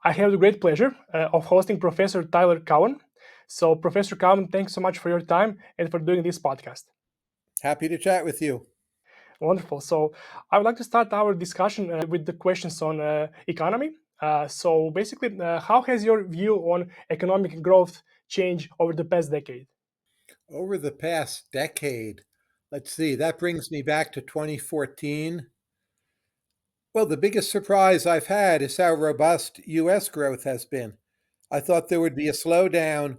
I have the great pleasure of hosting Professor Tyler Cowen. So, Professor Cowen, thanks so much for your time and for doing this podcast. Happy to chat with you. Wonderful. So, I would like to start our discussion with the questions on economy. How has your view on economic growth changed over the past decade? Over the past decade, let's see, that brings me back to 2014. Well, the biggest surprise I've had is how robust US growth has been. I thought there would be a slowdown,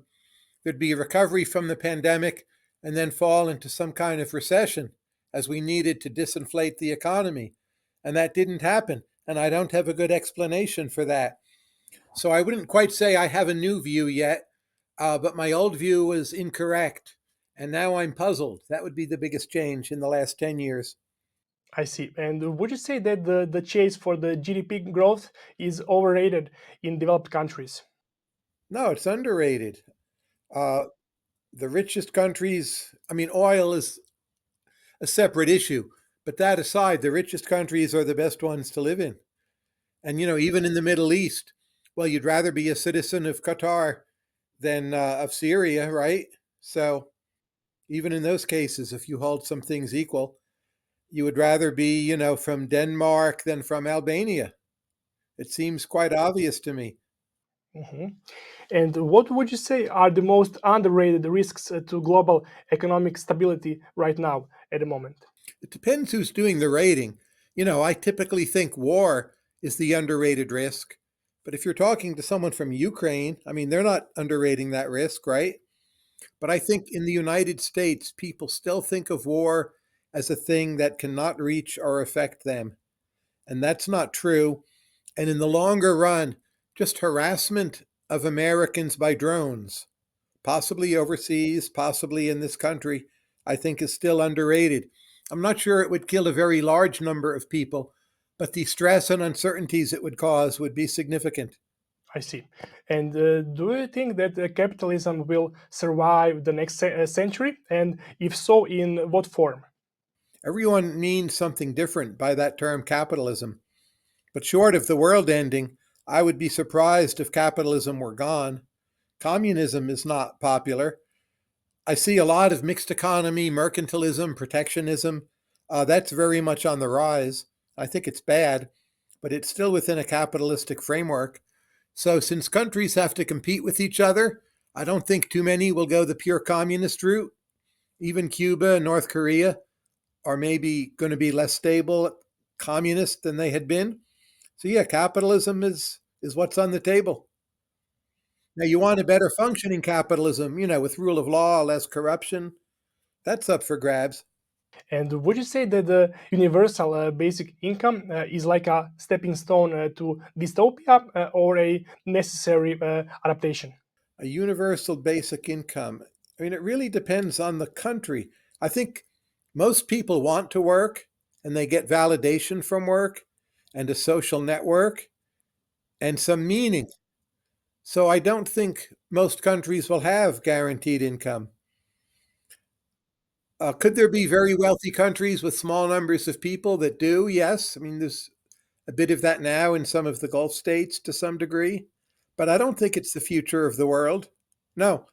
there'd be a recovery from the pandemic, and then fall into some kind of recession as we needed to disinflate the economy. And that didn't happen. And I don't have a good explanation for that. So I wouldn't quite say I have a new view yet, but my old view was incorrect. And now I'm puzzled. That would be the biggest change in the last 10 years. I see. And would you say that the chase for the GDP growth is overrated in developed countries? No, it's underrated. Uh, the richest countries, I mean, oil is a separate issue, but that aside, the richest countries are the best ones to live in. And, even in the Middle East, well, you'd rather be a citizen of Qatar than of Syria, right? So, even in those cases, if you hold some things equal, you would rather be, from Denmark than from Albania. It seems quite obvious to me. Mhm. And what would you say are the most underrated risks to global economic stability right now at the moment? It depends who's doing the rating. I typically think war is the underrated risk. But if you're talking to someone from Ukraine, I mean, they're not underrating that risk, right? But I think in the United States, people still think of war as a thing that cannot reach or affect them. And that's not true. And in the longer run, just harassment of Americans by drones, possibly overseas, possibly in this country, I think is still underrated. I'm not sure it would kill a very large number of people, but the stress and uncertainties it would cause would be significant. I see. And do you think that capitalism will survive the next century? And if so, in what form? Everyone means something different by that term capitalism. But short of the world ending, I would be surprised if capitalism were gone. Communism is not popular. I see a lot of mixed economy, mercantilism, protectionism. That's very much on the rise. I think it's bad, but it's still within a capitalistic framework. So, since countries have to compete with each other, I don't think too many will go the pure communist route. Even Cuba and North Korea are maybe going to be less stable communist than they had been. So, yeah, capitalism is what's on the table. Now, you want a better functioning capitalism, with rule of law, less corruption. That's up for grabs. And would you say that the universal basic income is like a stepping stone to dystopia or a necessary adaptation? A universal basic income. I mean, it really depends on the country. I think most people want to work and they get validation from work and a social network and some meaning. So I don't think most countries will have guaranteed income. Could there be very wealthy countries with small numbers of people that do? Yes. I mean, there's a bit of that now in some of the Gulf states to some degree, but I don't think it's the future of the world. No.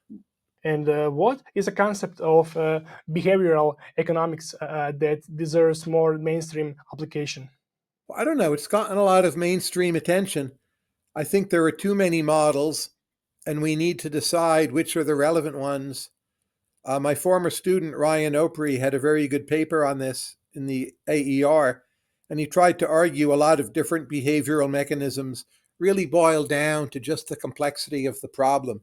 And what is a concept of behavioral economics that deserves more mainstream application? I don't know. It's gotten a lot of mainstream attention. I think there are too many models, and we need to decide which are the relevant ones. My former student, Ryan Opry, had a very good paper on this in the AER, and he tried to argue a lot of different behavioral mechanisms really boil down to just the complexity of the problem.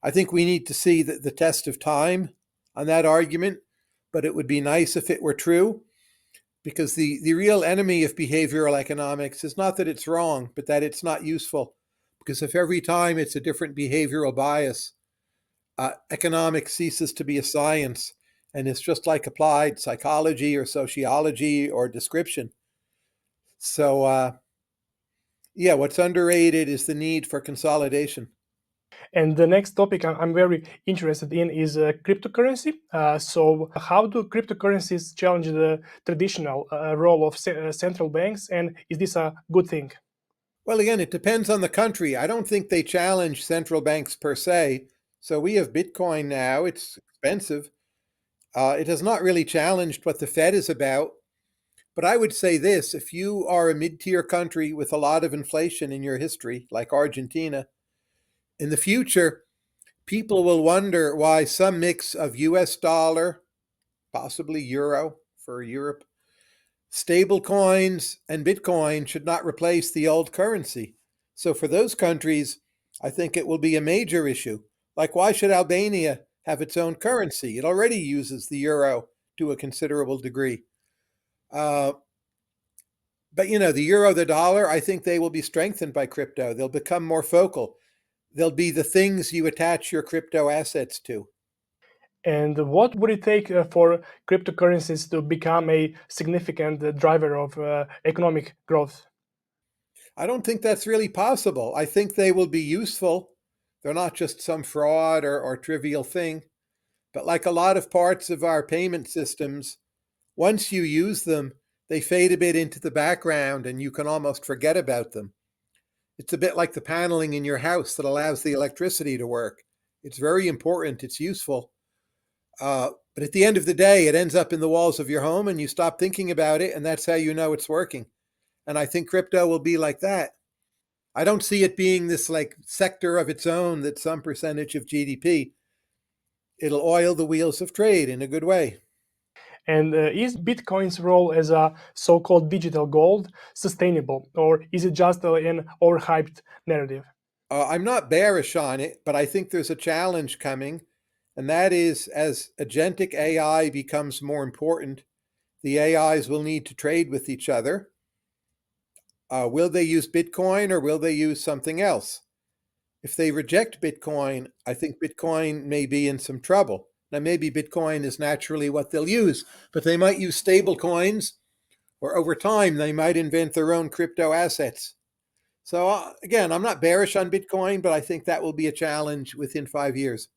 I think we need to see the test of time on that argument, but it would be nice if it were true, because the real enemy of behavioral economics is not that it's wrong, but that it's not useful. Because if every time it's a different behavioral bias, economics ceases to be a science and it's just like applied psychology or sociology or description. So, yeah, what's underrated is the need for consolidation. And the next topic I'm very interested in is cryptocurrency. So, how do cryptocurrencies challenge the traditional role of central banks, and is this a good thing? Well, again, it depends on the country. I don't think they challenge central banks per se. So we have Bitcoin now. It's expensive. It has not really challenged what the Fed is about. But I would say this: if you are a mid tier country with a lot of inflation in your history, like Argentina, in the future, people will wonder why some mix of US dollar, possibly euro for Europe, stable coins, and Bitcoin should not replace the old currency. So for those countries, I think it will be a major issue. Like, why should Albania have its own currency? It already uses the euro to a considerable degree. Uh, but the euro, the dollar, I think they will be strengthened by crypto. They'll become more focal. They'll be the things you attach your crypto assets to. And what would it take for cryptocurrencies to become a significant driver of economic growth? I don't think that's really possible. I think they will be useful. They're not just some fraud or trivial thing. But like a lot of parts of our payment systems, once you use them, they fade a bit into the background and you can almost forget about them. It's a bit like the paneling in your house that allows the electricity to work. It's very important, it's useful. But at the end of the day, it ends up in the walls of your home and you stop thinking about it, and that's how you know it's working. And I think crypto will be like that. I don't see it being this like sector of its own that's some percentage of GDP. It'll oil the wheels of trade in a good way. And is Bitcoin's role as a so called digital gold sustainable, or is it just an overhyped narrative? I'm not bearish on it, but I think there's a challenge coming, and that is as agentic AI becomes more important, the AIs will need to trade with each other. Will they use Bitcoin or will they use something else? If they reject Bitcoin, I think Bitcoin may be in some trouble. Now, maybe Bitcoin is naturally what they'll use, but they might use stable coins, or over time, they might invent their own crypto assets. So, again, I'm not bearish on Bitcoin, but I think that will be a challenge within 5 years.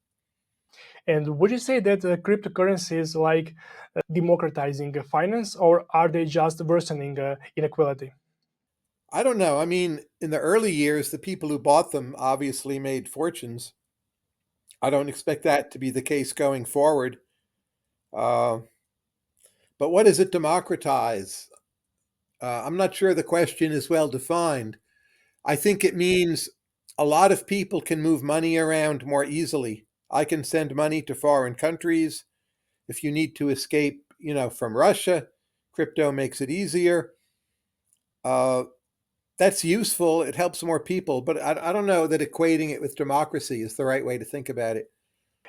And would you say that cryptocurrencies like democratizing finance, or are they just worsening inequality? I don't know. I mean, in the early years, the people who bought them obviously made fortunes. I don't expect that to be the case going forward. Uh, but what does it democratize? I'm not sure the question is well defined. I think it means a lot of people can move money around more easily. I can send money to foreign countries. If you need to escape, from Russia, crypto makes it easier. Uh, that's useful. It helps more people, but I don't know that equating it with democracy is the right way to think about it.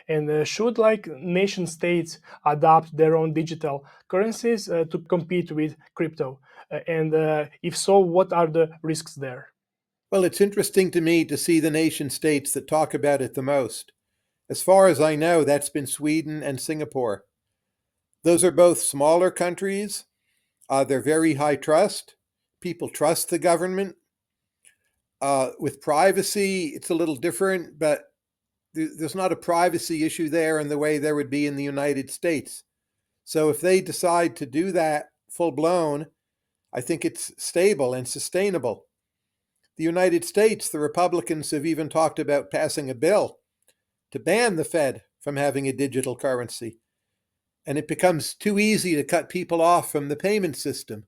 And should like nation states adopt their own digital currencies to compete with crypto? And if so, what are the risks there? Well, it's interesting to me to see the nation states that talk about it the most. As far as I know, that's been Sweden and Singapore. Those are both smaller countries. They're very high trust. People trust the government. With privacy, it's a little different, but there's not a privacy issue there in the way there would be in the United States. So if they decide to do that full blown, I think it's stable and sustainable. The United States, the Republicans have even talked about passing a bill to ban the Fed from having a digital currency. And it becomes too easy to cut people off from the payment system,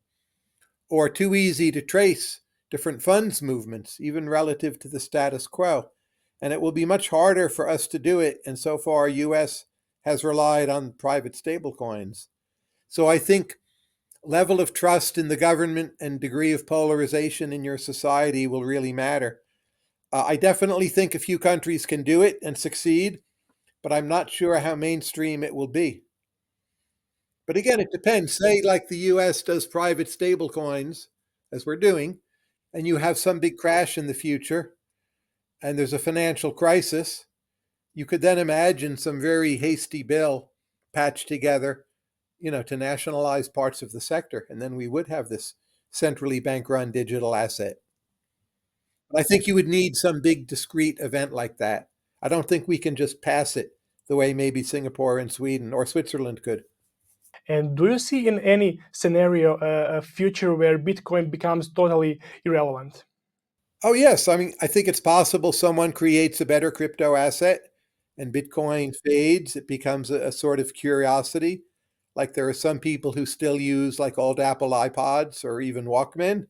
or too easy to trace different funds movements, even relative to the status quo. And it will be much harder for us to do it. And so far, US has relied on private stablecoins. So I think level of trust in the government and degree of polarization in your society will really matter. I definitely think a few countries can do it and succeed, but I'm not sure how mainstream it will be. But again, it depends. Say, like the US does private stablecoins, as we're doing, and you have some big crash in the future, and there's a financial crisis, you could then imagine some very hasty bill patched together, to nationalize parts of the sector, and then we would have this centrally bank run digital asset. But I think you would need some big discrete event like that. I don't think we can just pass it the way maybe Singapore and Sweden or Switzerland could. And do you see in any scenario a future where Bitcoin becomes totally irrelevant? Oh, yes. I mean, I think it's possible someone creates a better crypto asset and Bitcoin fades. It becomes a sort of curiosity. Like there are some people who still use like old Apple iPods or even Walkman,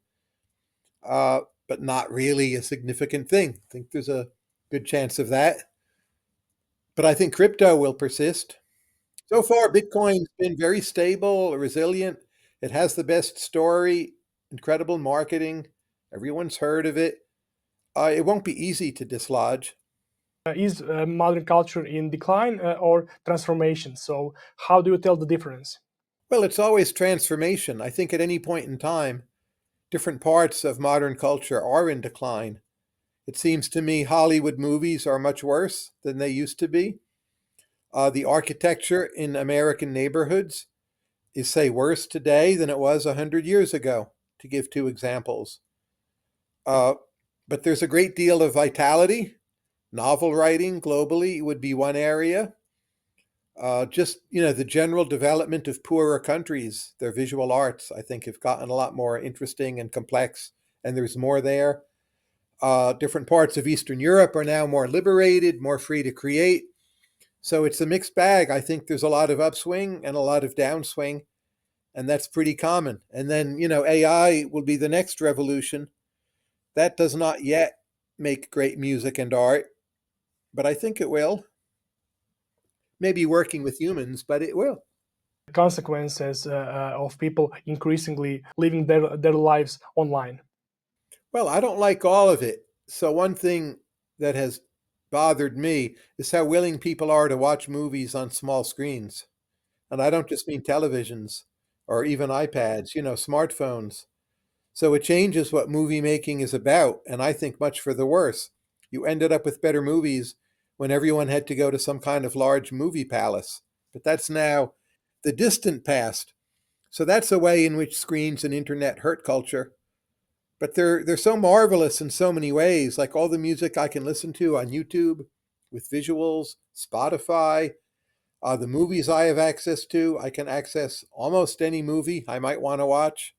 uh, but not really a significant thing. I think there's a good chance of that. But I think crypto will persist. So far, Bitcoin's been very stable, resilient. It has the best story, incredible marketing. Everyone's heard of it. It won't be easy to dislodge. Is modern culture in decline or transformation? So, how do you tell the difference? Well, it's always transformation. I think at any point in time, different parts of modern culture are in decline. It seems to me Hollywood movies are much worse than they used to be. The architecture in American neighborhoods is, say, worse today than it was 100 years ago, to give two examples. Uh, but there's a great deal of vitality. Novel writing globally would be one area. Just the general development of poorer countries, their visual arts, I think, have gotten a lot more interesting and complex, and there's more there. Different parts of Eastern Europe are now more liberated, more free to create. So it's a mixed bag. I think there's a lot of upswing and a lot of downswing, and that's pretty common. And then, AI will be the next revolution. That does not yet make great music and art, but I think it will. Maybe working with humans, but it will. Consequences of people increasingly living their lives online. Well, I don't like all of it. So, one thing that has bothered me is how willing people are to watch movies on small screens. And I don't just mean televisions or even iPads, smartphones. So, it changes what movie making is about. And I think much for the worse. You ended up with better movies when everyone had to go to some kind of large movie palace. But that's now the distant past. So, that's a way in which screens and internet hurt culture, but they're so marvelous in so many ways. Like all the music I can listen to on YouTube with visuals, Spotify, the movies I have access to. I can access almost any movie I might want to watch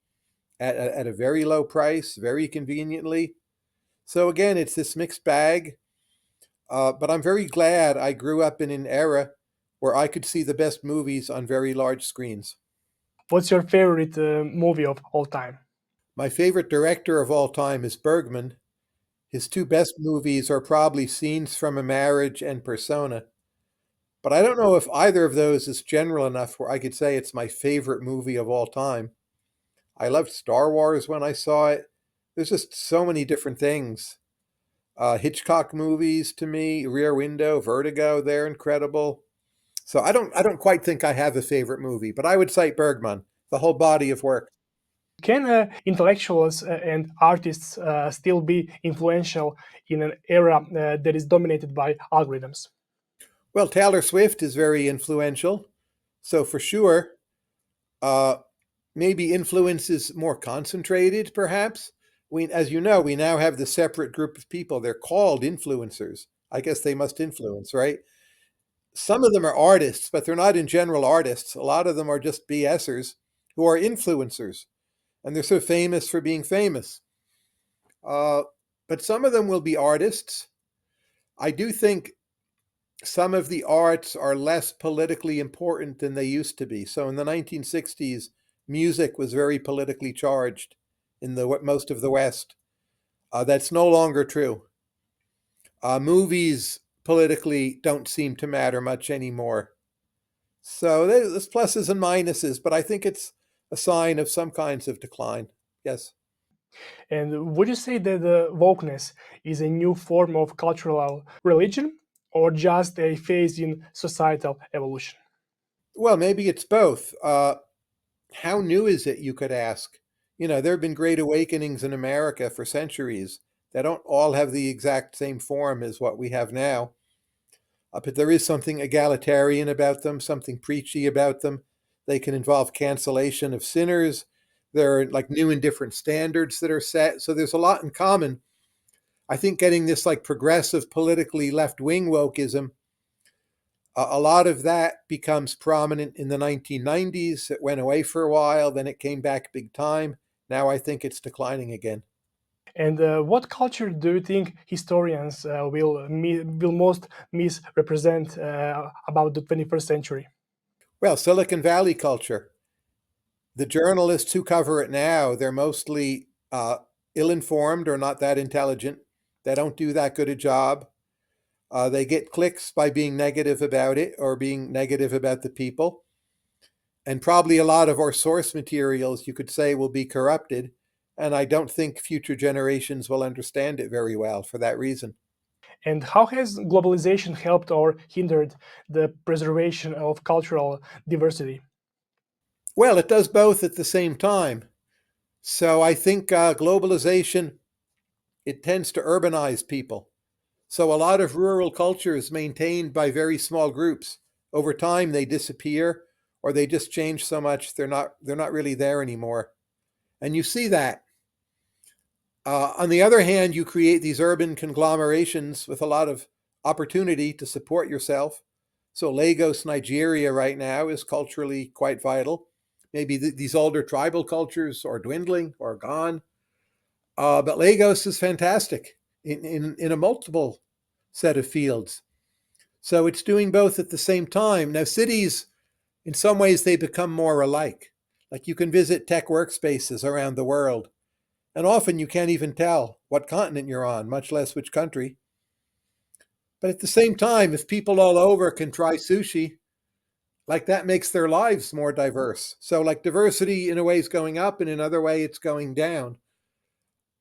at a very low price, very conveniently. So again, it's this mixed bag. But I'm very glad I grew up in an era where I could see the best movies on very large screens. What's your favorite movie of all time? My favorite director of all time is Bergman. His two best movies are probably Scenes from a Marriage and Persona. But I don't know if either of those is general enough where I could say it's my favorite movie of all time. I loved Star Wars when I saw it. There's just so many different things. Hitchcock movies to me, Rear Window, Vertigo, they're incredible. So I don't quite think I have a favorite movie, but I would cite Bergman, the whole body of work. Can intellectuals and artists still be influential in an era that is dominated by algorithms? Well, Taylor Swift is very influential. So for sure, uh, maybe influence is more concentrated, perhaps. As you know, we now have the separate group of people. They're called influencers. I guess they must influence, right? Some of them are artists, but they're not in general artists. A lot of them are just BSers who are influencers, and they're so famous for being famous. Uh, but some of them will be artists. I do think some of the arts are less politically important than they used to be. So in the 1960s, music was very politically charged in the most of the West. That's no longer true. Movies politically don't seem to matter much anymore. So there's pluses and minuses, but I think it's a sign of some kinds of decline. Yes. And would you say that wokeness is a new form of cultural religion or just a phase in societal evolution? Well, maybe it's both. How new is it, you could ask? There have been great awakenings in America for centuries. They don't all have the exact same form as what we have now. But there is something egalitarian about them, something preachy about them. They can involve cancellation of sinners. There are like new and different standards that are set. So there's a lot in common. I think getting this like progressive, politically left wing wokeism, a lot of that becomes prominent in the 1990s. It went away for a while, then it came back big time. Now I think it's declining again. And what culture do you think historians will most misrepresent about the 21st century? Well, Silicon Valley culture. The journalists who cover it now, they're mostly ill-informed or not that intelligent. They don't do that good a job. They get clicks by being negative about it or being negative about the people. And probably a lot of our source materials, you could say, will be corrupted. And I don't think future generations will understand it very well for that reason. And how has globalization helped or hindered the preservation of cultural diversity? Well, it does both at the same time. So I think globalization, it tends to urbanize people. So a lot of rural culture is maintained by very small groups. Over time, they disappear or they just change so much they're not really there anymore. And you see that. On the other hand, you create these urban conglomerations with a lot of opportunity to support yourself. So Lagos, Nigeria, right now is culturally quite vital. Maybe these older tribal cultures are dwindling or gone, but Lagos is fantastic in a multiple set of fields. So it's doing both at the same time. Now, cities, in some ways, they become more alike. Like you can visit tech workspaces around the world, and often you can't even tell what continent you're on, much less which country. But at the same time, if people all over can try sushi, like that makes their lives more diverse. So, like diversity in a way is going up, and in another way, it's going down.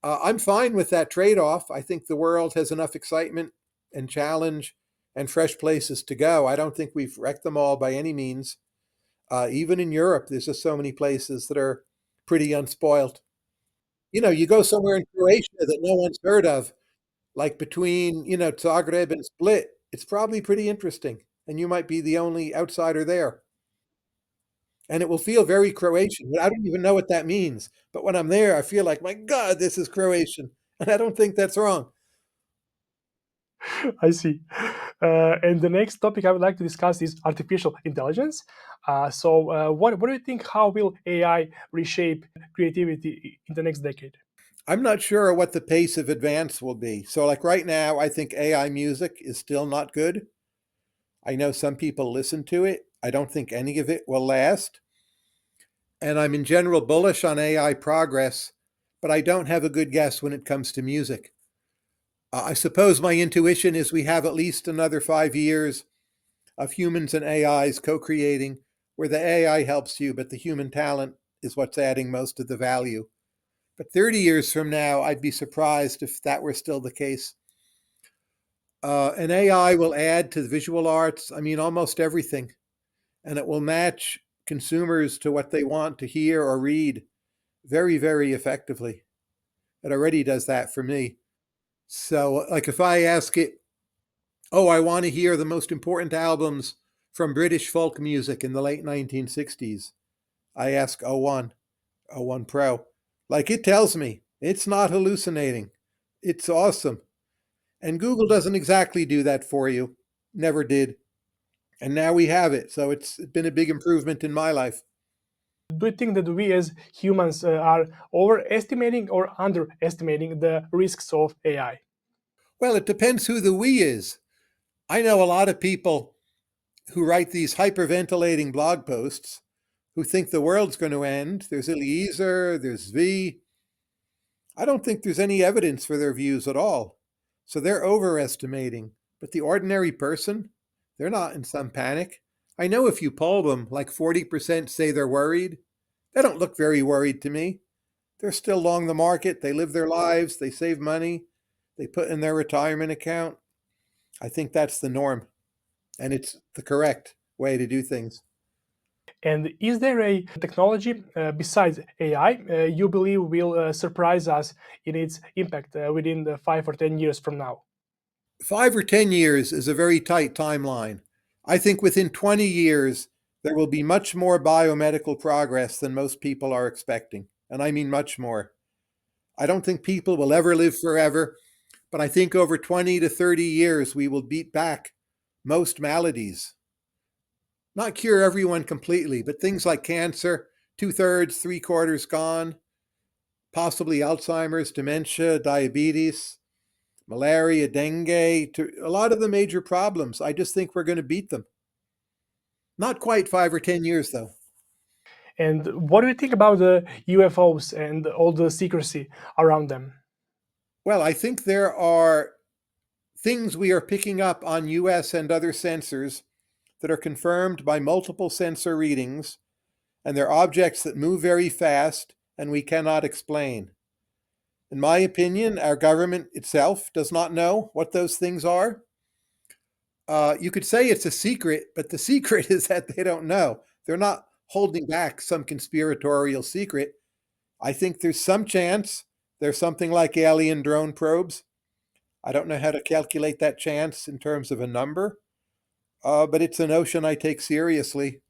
I'm fine with that trade off. I think the world has enough excitement and challenge and fresh places to go. I don't think we've wrecked them all by any means. Even in Europe, there's just so many places that are pretty unspoilt. You know, you go somewhere in Croatia that no one's heard of, like between, Zagreb and Split, it's probably pretty interesting. And you might be the only outsider there. And it will feel very Croatian. I don't even know what that means. But when I'm there, I feel like, my God, this is Croatian. And I don't think that's wrong. I see. And the next topic I would like to discuss is artificial intelligence. What do you think? How will AI reshape creativity in the next decade? I'm not sure what the pace of advance will be. So, like right now, I think AI music is still not good. I know some people listen to it. I don't think any of it will last. And I'm in general bullish on AI progress, but I don't have a good guess when it comes to music. I suppose my intuition is we have at least another 5 years of humans and AIs co creating, where the AI helps you, but the human talent is what's adding most of the value. But 30 years from now, I'd be surprised if that were still the case. An AI will add to the visual arts, I mean, almost everything, and it will match consumers to what they want to hear or read very, very effectively. It already does that for me. So, like, if I ask it, oh, I want to hear the most important albums from British folk music in the late 1960s, I ask O1 Pro. Like, it tells me it's not hallucinating. It's awesome. And Google doesn't exactly do that for you, never did. And now we have it. So it's been a big improvement in my life. Do you think that we as humans are overestimating or underestimating the risks of AI? Well, it depends who the we is. I know a lot of people who write these hyperventilating blog posts who think the world's going to end. There's Eliezer, there's V. I don't think there's any evidence for their views at all. So they're overestimating. But the ordinary person, they're not in some panic. I know if you poll them, like 40% say they're worried. They don't look very worried to me. They're still long the market. They live their lives. They save money. They put in their retirement account. I think that's the norm. And it's the correct way to do things. And is there a technology besides AI you believe will surprise us in its impact within the 5 or 10 years from now? 5 or 10 years is a very tight timeline. I think within 20 years, there will be much more biomedical progress than most people are expecting. And I mean much more. I don't think people will ever live forever, but I think over 20 to 30 years, we will beat back most maladies. Not cure everyone completely, but things like cancer, two thirds, three quarters gone. possibly Alzheimer's, dementia, diabetes, malaria, dengue, to a lot of the major problems. I just think we're going to beat them. Not quite 5 or 10 years, though. And what do you think about the UFOs and all the secrecy around them? Well, I think there are things we are picking up on US and other sensors that are confirmed by multiple sensor readings, and they're objects that move very fast and we cannot explain. In my opinion, our government itself does not know what those things are. You could say it's a secret, but the secret is that they don't know. They're not holding back some conspiratorial secret. I think there's some chance there's something like alien drone probes. I don't know how to calculate that chance in terms of a number, but it's a notion I take seriously.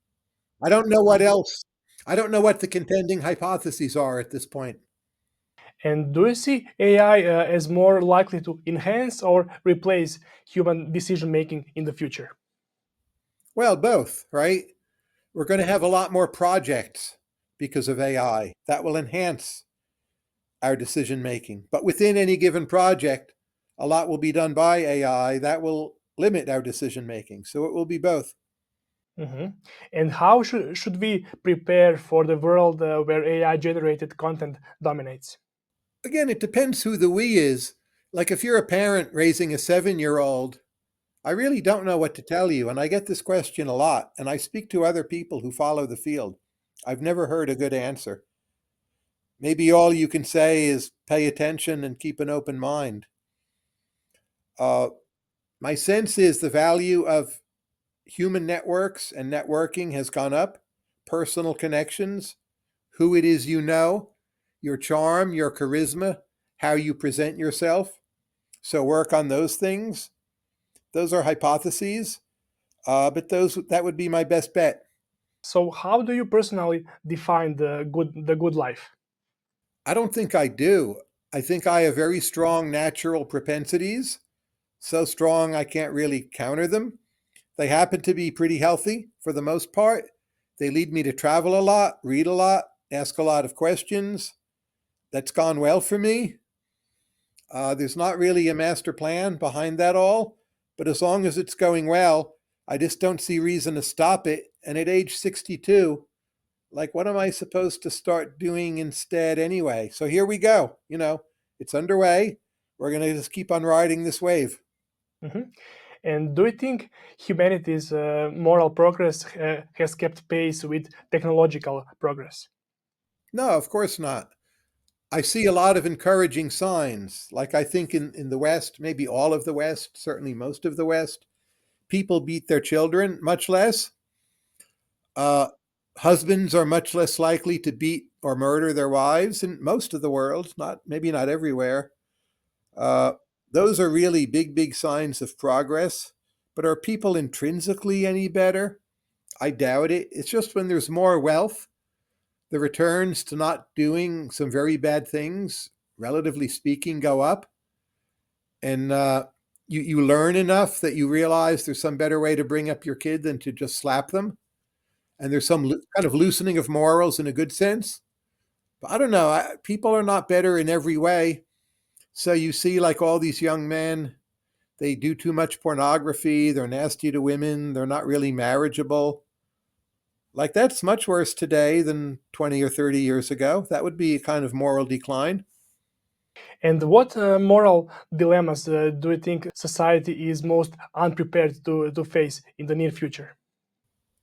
I don't know what else. I don't know what the contending hypotheses are at this point. And do you see AI as more likely to enhance or replace human decision making in the future? Well, both, right? We're going to have a lot more projects because of AI that will enhance our decision making. But within any given project, a lot will be done by AI that will limit our decision making. So it will be both. Mhm. And how should we prepare for the world where AI generated content dominates? Again, it depends who the we is. Like if you're a parent raising a 7-year-old, I really don't know what to tell you. And I get this question a lot. And I speak to other people who follow the field. I've never heard a good answer. Maybe all you can say is pay attention and keep an open mind. Uh, my sense is the value of human networks and networking has gone up. Personal connections, who it is you know, your charm, your charisma, how you present yourself. So work on those things. Those are hypotheses, but those that would be my best bet. So how do you personally define the good life? I don't think I do. I think I have very strong natural propensities, so strong I can't really counter them. They happen to be pretty healthy for the most part. They lead me to travel a lot, read a lot, ask a lot of questions. That's gone well for me. There's not really a master plan behind that all, but as long as it's going well, I just don't see reason to stop it. And at age 62, like, what am I supposed to start doing instead anyway? So here we go. It's underway. We're going to just keep on riding this wave. Mhm. And do you think humanity's moral progress has kept pace with technological progress? No, of course not. I see a lot of encouraging signs. Like I think in the West, maybe all of the West, certainly most of the West, people beat their children much less. Uh, Husbands are much less likely to beat or murder their wives in most of the world, not maybe not everywhere. Uh, those are really big, big signs of progress. But are people intrinsically any better? I doubt it. It's just when there's more wealth, the returns to not doing some very bad things, relatively speaking, go up. And you learn enough that you realize there's some better way to bring up your kid than to just slap them. And there's some kind of loosening of morals in a good sense. But I don't know. People are not better in every way. So you see, like all these young men, they do too much pornography. They're nasty to women. They're not really marriageable. Like that's much worse today than 20 or 30 years ago. That would be a kind of moral decline. And what moral dilemmas do you think society is most unprepared to face in the near future?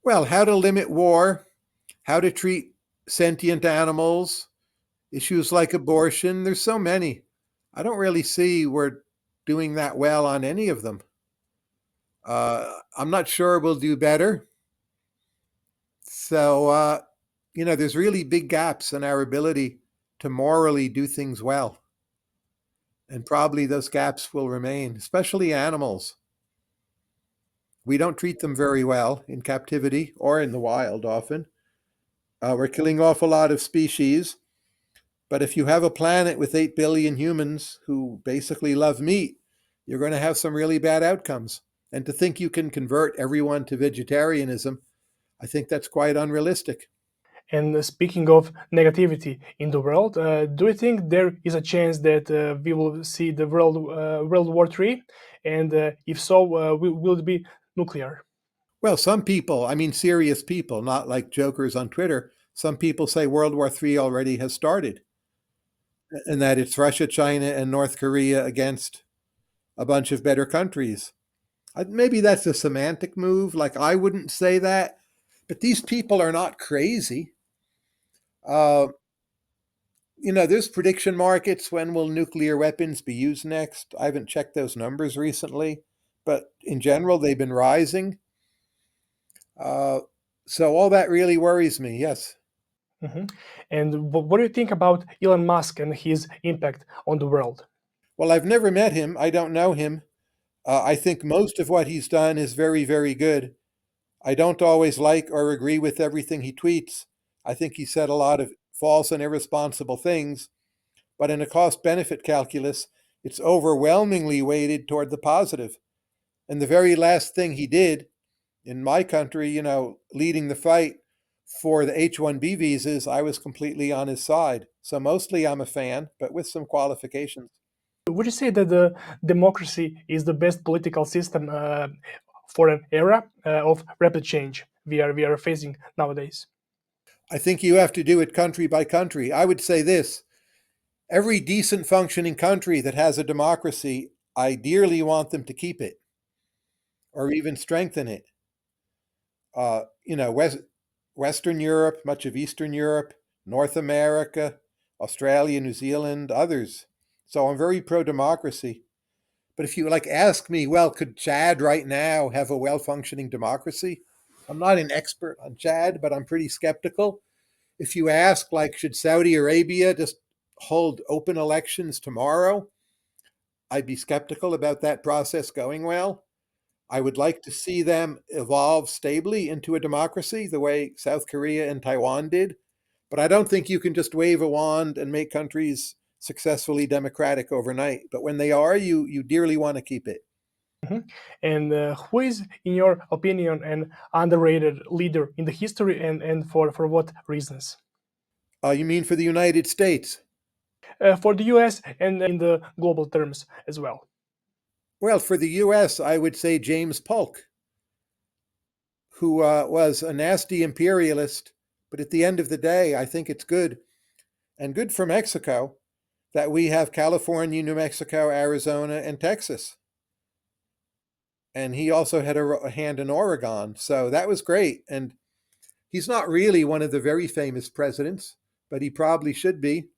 Well, how to limit war, how to treat sentient animals, issues like abortion. There's so many. I don't really see we're doing that well on any of them. I'm not sure we'll do better. So, there's really big gaps in our ability to morally do things well. And probably those gaps will remain, especially animals. We don't treat them very well in captivity or in the wild often. We're killing off a lot of species. But if you have a planet with 8 billion humans who basically love meat, you're going to have some really bad outcomes. And to think you can convert everyone to vegetarianism, I think that's quite unrealistic. And speaking of negativity in the world, do you think there is a chance that we will see the World War III? And if so, will it be nuclear? Well, some people, I mean serious people, not like jokers on Twitter, some people say World War III already has started and that it's Russia, China, and North Korea against a bunch of better countries. Maybe that's a semantic move. Like, I wouldn't say that, but these people are not crazy. Uh, there's prediction markets. When will nuclear weapons be used next? I haven't checked those numbers recently, but in general, they've been rising. Uh, so all that really worries me. Yes. Mhm. And what do you think about Elon Musk and his impact on the world? Well, I've never met him. I don't know him. I think most of what he's done is very, very good. I don't always like or agree with everything he tweets. I think he said a lot of false and irresponsible things, but in a cost benefit calculus, it's overwhelmingly weighted toward the positive. And the very last thing he did in my country, leading the fight for the H-1B visas, I was completely on his side. So mostly I'm a fan, but with some qualifications. Would you say that the democracy is the best political system for an era of rapid change we are facing nowadays? I think you have to do it country by country. I would say this: every decent functioning country that has a democracy, I dearly want them to keep it or even strengthen it. Western Europe, much of Eastern Europe, North America, Australia, New Zealand, others. So I'm very pro democracy. But if you like ask me, well, could Chad right now have a well functioning democracy? I'm not an expert on Chad, but I'm pretty skeptical. If you ask, like, should Saudi Arabia just hold open elections tomorrow? I'd be skeptical about that process going well. I would like to see them evolve stably into a democracy the way South Korea and Taiwan did. But I don't think you can just wave a wand and make countries successfully democratic overnight. But when they are, you dearly want to keep it. Mhm. And who is, in your opinion, an underrated leader in the history, and for what reasons? You mean for the United States? For the US and in the global terms as well. Well, for the US, I would say James Polk, who was a nasty imperialist. But at the end of the day, I think it's good and good for Mexico that we have California, New Mexico, Arizona, and Texas. And he also had a hand in Oregon. So that was great. And he's not really one of the very famous presidents, but he probably should be.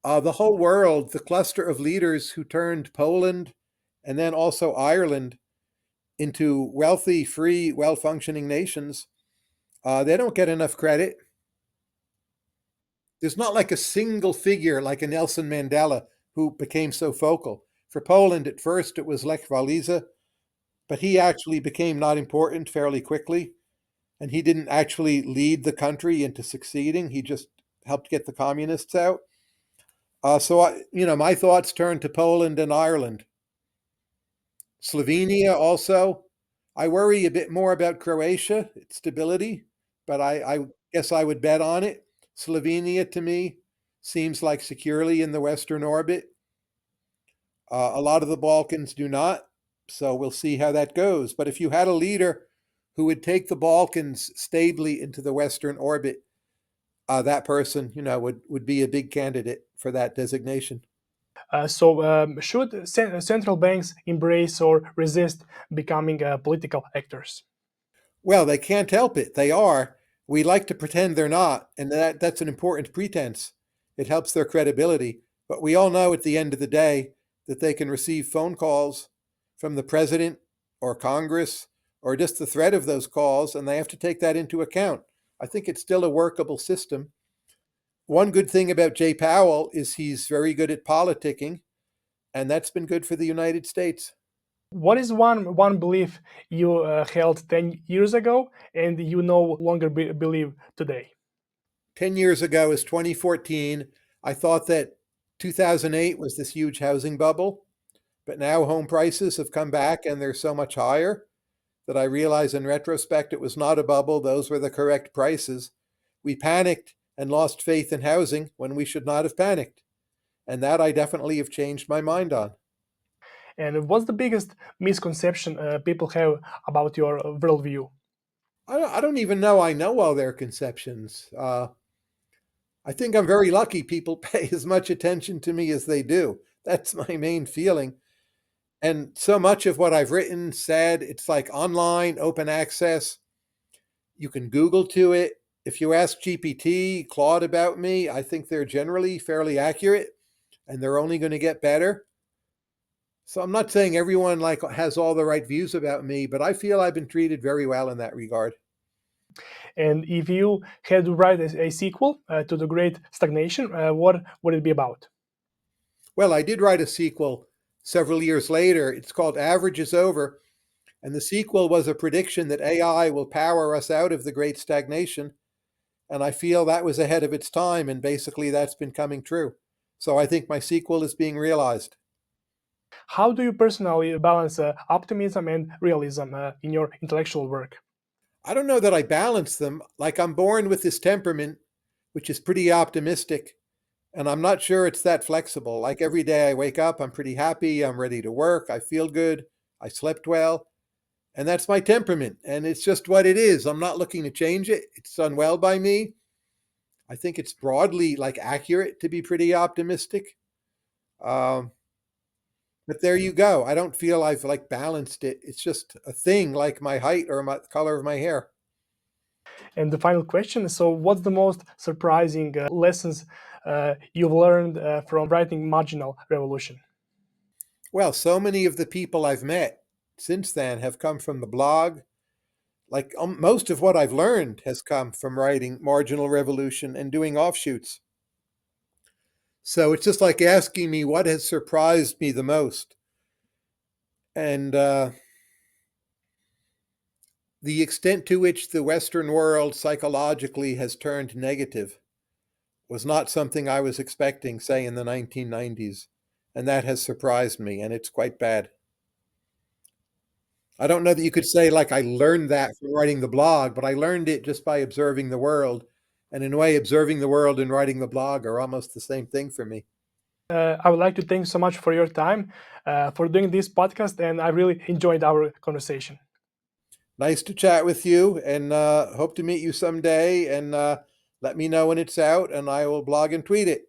The whole world, the cluster of leaders who turned Poland and then also Ireland into wealthy, free, well functioning nations, they don't get enough credit. There's not like a single figure like a Nelson Mandela who became so focal. For Poland, at first, it was Lech Walesa, but he actually became not important fairly quickly. And he didn't actually lead the country into succeeding. He just helped get the communists out. My thoughts turn to Poland and Ireland. Slovenia also. I worry a bit more about Croatia, its stability, but I guess I would bet on it. Slovenia, to me, seems like securely in the Western orbit. A lot of the Balkans do not, so we'll see how that goes. But if you had a leader who would take the Balkans stably into the Western orbit, that person, would be a big candidate for that designation. So, should central banks embrace or resist becoming political actors? Well, they can't help it. They are. We like to pretend they're not, and that's an important pretense. It helps their credibility. But we all know at the end of the day that they can receive phone calls from the president or Congress or just the threat of those calls, and they have to take that into account. I think it's still a workable system. One good thing about Jay Powell is he's very good at politicking, and that's been good for the United States. What is one belief you held 10 years ago and you no longer believe today? 10 years ago is 2014. I thought that 2008 was this huge housing bubble, but now home prices have come back and they're so much higher that I realize in retrospect it was not a bubble. Those were the correct prices. We panicked and lost faith in housing when we should not have panicked. And that I definitely have changed my mind on. And what's the biggest misconception people have about your worldview? I don't even I know all their conceptions. I think I'm very lucky people pay as much attention to me as they do. That's my main feeling. And so much of what I've written, said, it's like online, open access. You can Google to it. If you ask GPT, Claude about me, I think they're generally fairly accurate and they're only going to get better. So I'm not saying everyone like has all the right views about me, but I feel I've been treated very well in that regard. And if you had to write a sequel to The Great Stagnation, what would it be about? Well, I did write a sequel several years later. It's called Average is Over. And the sequel was a prediction that AI will power us out of the great stagnation. And I feel that was ahead of its time. And basically, that's been coming true. So I think my sequel is being realized. How do you personally balance optimism and realism in your intellectual work? I don't know that I balance them. Like I'm born with this temperament, which is pretty optimistic. And I'm not sure it's that flexible. Like every day I wake up, I'm pretty happy. I'm ready to work. I feel good. I slept well. And that's my temperament. And it's just what it is. I'm not looking to change it. It's done well by me. I think it's broadly like accurate to be pretty optimistic. Um, but there you go. I don't feel I've like balanced it. It's just a thing like my height or my color of my hair. And the final question, so what's the most surprising lessons you've learned from writing Marginal Revolution? Well, so many of the people I've met since then have come from the blog. Like most of what I've learned has come from writing Marginal Revolution and doing offshoots. So it's just like asking me what has surprised me the most. And the extent to which the Western world psychologically has turned negative was not something I was expecting, say, in the 1990s. And that has surprised me, and it's quite bad. I don't know that you could say, like, I learned that from writing the blog, but I learned it just by observing the world. And in a way, observing the world and writing the blog are almost the same thing for me. I would like to thank you so much for your time, for doing this podcast, and I really enjoyed our conversation. Nice to chat with you, and hope to meet you someday. And let me know when it's out, and I will blog and tweet it.